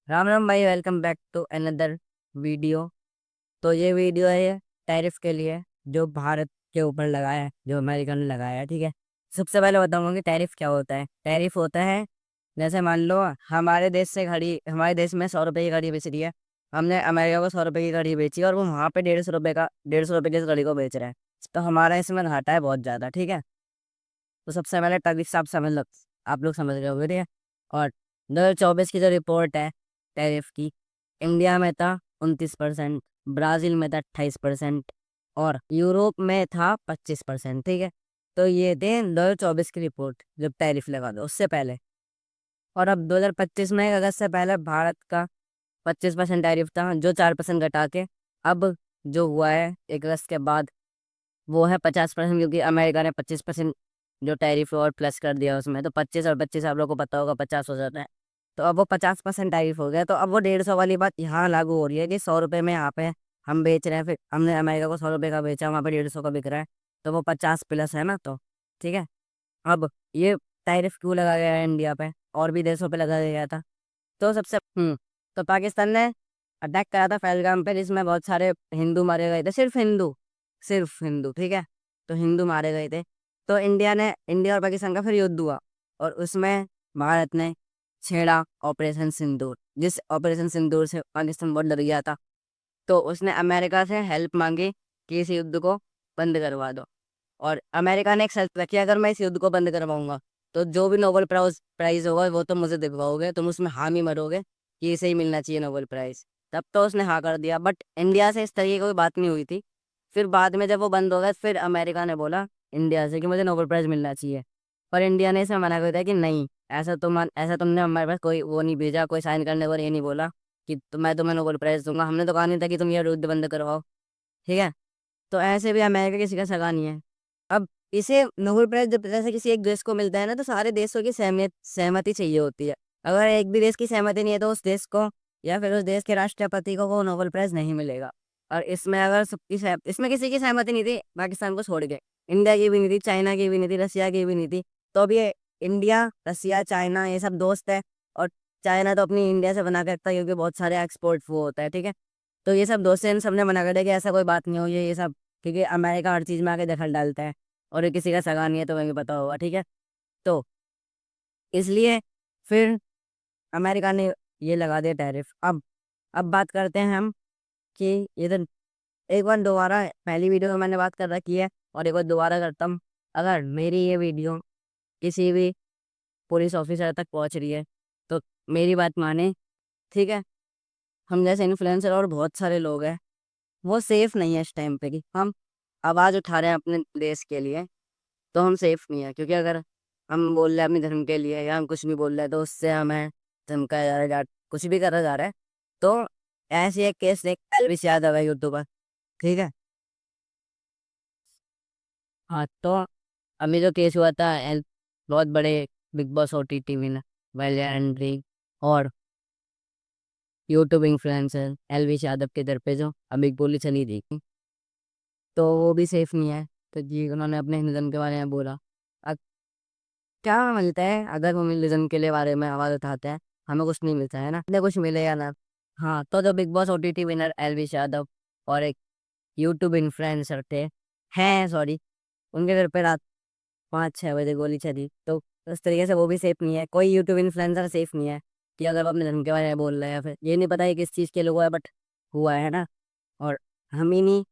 राम राम भाई, welcome back to another video. तो ये वीडियो है टैरिफ के लिए, जो भारत के ऊपर लगाया है, जो अमेरिका ने लगाया है। ठीक है, सबसे पहले बताऊंगा कि टैरिफ क्या होता है। टैरिफ होता है, जैसे मान लो हमारे देश में 100 रुपए की घड़ी बेच रही है। हमने अमेरिका को 100 रुपए की घड़ी बेची और वो वहाँ पे 150 रुपए का 150 रुपए की इस घड़ी को बेच रहा है। तो हमारा इसमें घाटा है बहुत ज़्यादा। ठीक है, तो सबसे पहले टैरिफ आप समझ लो, आप लोग समझ रहे होगे। ठीक है, और 2024 की जो रिपोर्ट है टैरिफ की, इंडिया में था 29%, ब्राज़ील में था 28% और यूरोप में था 25%। ठीक है, तो ये थे 2024 की रिपोर्ट जब टैरिफ लगा दो उससे पहले। और अब 2025 में 1 अगस्त से पहले भारत का 25% टैरिफ था, जो 4% घटा के अब जो हुआ है 1 अगस्त के बाद वो है 50%, क्योंकि अमेरिका ने 25% जो टैरिफ और प्लस कर दिया उसमें। तो 25 और 25 आप लोग को पता होगा 50 हो जाता है। तो अब वो 50% टैरिफ हो गया। तो अब वो 150 वाली बात यहाँ लागू हो रही है कि 100 रुपये में यहाँ पे हम बेच रहे हैं, फिर हमने अमेरिका को 100 रुपये का बेचा, वहाँ पे 150 का बिक रहा है। तो वो 50 प्लस है ना। तो ठीक है, अब ये टैरिफ क्यों लगाया गया है इंडिया पे, और भी देशों पे लगाया गया था। तो तो पाकिस्तान ने अटैक करा था पहलगाम पे, जिसमें बहुत सारे हिंदू मारे गए थे। सिर्फ हिंदू। ठीक है, तो हिंदू मारे गए थे। तो इंडिया और पाकिस्तान का फिर युद्ध हुआ, और उसमें भारत ने छेड़ा ऑपरेशन सिंदूर। जिस ऑपरेशन सिंदूर से पाकिस्तान बहुत डर गया था, तो उसने अमेरिका से हेल्प मांगी कि इस युद्ध को बंद करवा दो। और अमेरिका ने एक शर्त रखी, अगर मैं इस युद्ध को बंद करवाऊंगा तो जो भी नोबेल प्राइज प्राइज होगा वो तो मुझे दिलवाओगे, तुम उसमें हामी मरोगे कि इसे ही मिलना चाहिए नोबेल प्राइज। तब तो उसने हाँ कर दिया, बट इंडिया से इस तरीके की कोई बात नहीं हुई थी। फिर बाद में जब वो बंद हो गया, फिर अमेरिका ने बोला इंडिया से कि मुझे नोबेल प्राइज मिलना चाहिए। पर इंडिया ने इसे मना कर दिया कि नहीं, ऐसा तुमने हमारे पास कोई वो नहीं भेजा, कोई साइन करने को ये नहीं बोला कि मैं तुम्हें नोबेल प्राइज दूंगा। हमने तो कहा नहीं था कि तुम ये युद्ध बंद करवाओ। ठीक है, तो ऐसे भी अमेरिका किसी का सगा नहीं है। अब इसे नोबेल प्राइज जब जैसे किसी एक देश को मिलता है ना, तो सारे देशों की सहमति चाहिए होती है। अगर एक भी देश की सहमति नहीं है तो उस देश को या फिर उस देश के राष्ट्रपति को वो नोबेल प्राइज नहीं मिलेगा। और इसमें अगर इसमें किसी की सहमति नहीं थी, पाकिस्तान को छोड़ के। इंडिया की भी नहीं थी, चाइना की भी नहीं थी, रसिया की भी नहीं थी। तो अब ये इंडिया, रसिया, चाइना ये सब दोस्त है। और चाइना तो अपनी इंडिया से बना के रखता है, क्योंकि बहुत सारे एक्सपोर्ट वो होता है। ठीक है, तो ये सब दोस्त हैं, इन सब ने मना कर दिया कि ऐसा कोई बात नहीं हो, ये सब, क्योंकि अमेरिका हर चीज़ में आके दखल डालता है और ये किसी का सगा नहीं है, तो हमें भी पता होगा। ठीक है, तो इसलिए फिर अमेरिका ने ये लगा दिया टैरिफ। अब बात करते हैं हम कि ये तो एक बार दोबारा पहली वीडियो में मैंने बात कर रखी है, और एक बार दोबारा करता हूँ। अगर मेरी ये वीडियो किसी भी पुलिस ऑफिसर तक पहुँच रही है तो मेरी बात माने। ठीक है, हम जैसे इन्फ्लुएंसर और बहुत सारे लोग हैं, वो सेफ नहीं है इस टाइम पे कि हम आवाज़ उठा रहे हैं अपने देश के लिए, तो हम सेफ नहीं है। क्योंकि अगर हम बोल रहे हैं अपने धर्म के लिए, या हम कुछ भी बोल रहे हैं, तो उससे हमें धमकाया जा रहा है, कुछ भी करा जा रहा है। तो ऐसे एक केस एक एलविश यादव है यूट्यूबर। ठीक है, हाँ, तो अभी जो केस हुआ था बहुत बड़े बिग बॉस OTT विनर वैलेंट्री और यूट्यूब इन्फ्लुएंसर एलविश यादव के दर पे जो अभी गोली चली थी, तो वो भी सेफ नहीं है। तो जी उन्होंने अपने हिंदुज़म के बारे में बोला। अब क्या मिलता है अगर वो हिंदुज़म के लिए बारे में आवाज़ उठाते हैं? हमें कुछ नहीं मिलता है ना, इन्हें कुछ मिले या ना। हाँ, तो जो big boss OTT winner Elvish Yadav और एक यूट्यूब इन्फ्लुएंसर थे, हैं सॉरी, उनके घर पे रात 5-6 बजे गोली चली। तो उस तरीके से वो भी सेफ नहीं है, कोई यूट्यूब इन्फ्लुएंसर सेफ नहीं है कि अगर वो अपने धर्म के बारे में बोल रहे हैं, या फिर ये नहीं पता है किस चीज़ के लोग है, बट हुआ है ना। और हम ही नहीं,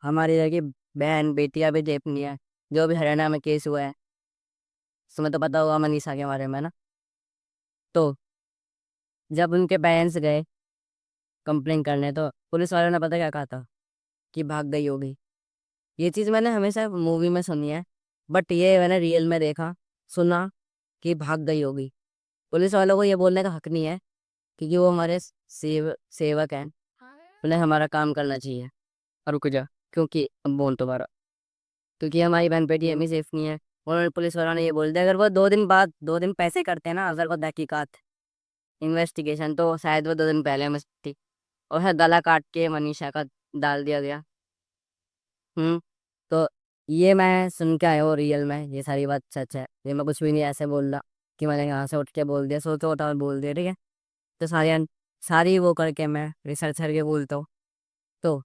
हमारी इधर की बहन बेटियां भी सेफ नहीं है। जो अभी हरियाणा में केस हुआ है, तुम्हें तो पता होगा मनीषा के बारे में ना। तो जब उनके पेरेंट्स गए कंप्लेन करने, तो पुलिस वालों ने पता क्या कहा था कि भाग गई होगी। ये चीज़ मैंने हमेशा मूवी में सुनी है, बट ये मैंने रियल में देखा, सुना कि भाग गई होगी। पुलिस वालों को ये बोलने का हक नहीं है, क्योंकि वो हमारे सेवक हैं, उन्हें हमारा काम करना चाहिए। और रुक जा, क्योंकि अब बोल दोबारा, क्योंकि हमारी बहन बेटी हमें सेफ नहीं है। और पुलिस वालों ने ये बोल दिया, अगर वो 2 दिन बाद 2 दिन पैसे करते हैं ना, अगर वो तहकीकात इन्वेस्टिगेशन, तो शायद वो 2 दिन पहले में थी। और है गला काट के मनीषा का डाल दिया गया। हम्म, तो ये मैं सुन के आया हूँ रियल में, ये सारी बात सच है। ये मैं कुछ भी नहीं ऐसे बोल रहा कि मैंने यहाँ से उठ के बोल दिया, सोचो उठा और बोल दिया। ठीक है, तो सारी सारी वो करके मैं रिसर्च करके बोलता हूँ। तो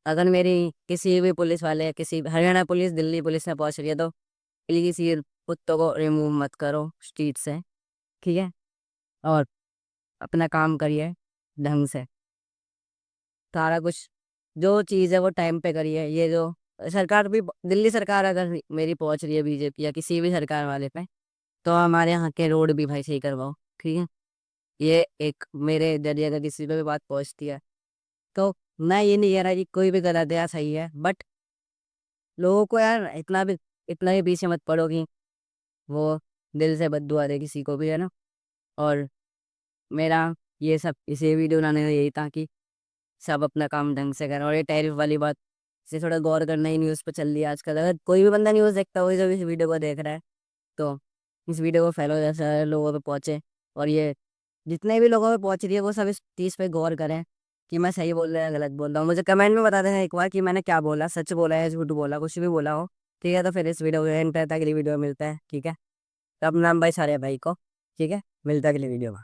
अगर मेरी किसी भी पुलिस वाले, किसी हरियाणा पुलिस, दिल्ली पुलिस में पहुंच रही है, तो प्लीज़ ये कुत्तों को रिमूव मत करो स्ट्रीट से, ठीक है। और अपना काम करिए ढंग से, सारा कुछ जो चीज़ है वो टाइम पे करिए। ये जो सरकार भी, दिल्ली सरकार अगर मेरी पहुंच रही है बीजेपी या किसी भी सरकार वाले पे, तो हमारे यहाँ के रोड भी भाई सही करवाओ, ठीक है। ये एक मेरे जरिए अगर किसी पे भी बात पहुंचती है, तो मैं ये नहीं कह रहा कि कोई भी गलत है या सही है, बट लोगों को यार इतना भी पीछे मत पड़ो कि वो दिल से बद्दुआ दे किसी को भी, है ना। और मेरा ये सब इसे वीडियो बनाने का यही था कि सब अपना काम ढंग से करें। और ये टैरिफ वाली बात से थोड़ा गौर करना, ही न्यूज़ पे चल रही है आजकल। अगर कोई भी बंदा न्यूज़ देखता हो, जब इस वीडियो को देख रहा है, तो इस वीडियो को फैलो जैसा लोगों पे पहुंचे। और ये जितने भी लोगों पे पहुंच रही है, वो सब इस चीज़ पे गौर करें कि मैं सही बोल रहा या गलत बोल रहा हूँ। मुझे कमेंट में बता देना एक बार कि मैंने क्या बोला, सच बोला है, झूठ बोला, कुछ भी बोला हो, ठीक है। तो फिर इस वीडियो को एंड पे अगली वीडियो में मिलता है, ठीक है। तो अपना नाम भाई सारे भाई को, ठीक है। मिलता है अगली वीडियो में।